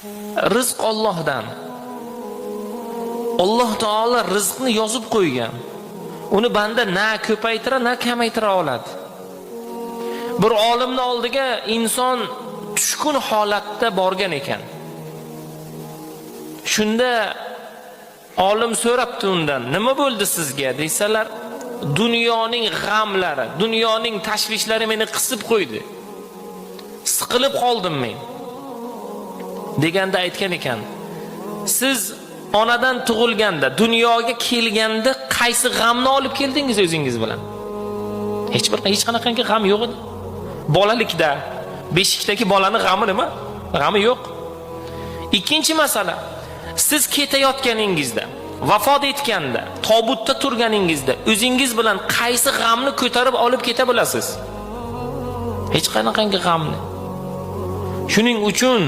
Rizq Allohdan. Alloh taolo rizqni yozib qo'ygan. Uni banda na ko'paytira, na kamaytira oladi. Bir olimning oldiga inson tushkun holatda borgan ekan. Shunda olim so'rabdi undan, "Nima bo'ldi sizga?" desalar, "Dunyoning g'amlari, dunyoning tashvishlari meni qisib qo'ydi. Siqilib qoldim men." deganda aytgan ekan, "Siz onadan tug'ilganda, dunyoga kelganda qaysi g'amni olib keldingiz o'zingiz bilan?" Hech qanaqangi g'am yo'q edi. Bolalikda beshikdagi bolaning g'ami nima? G'ami yo'q. Ikkinchi masala, siz ketayotganingizda, vafot etganda, tobutda turganingizda o'zingiz bilan qaysi g'amni ko'tarib olib keta bilasiz? Hech qanaqangi g'amni. Shuning uchun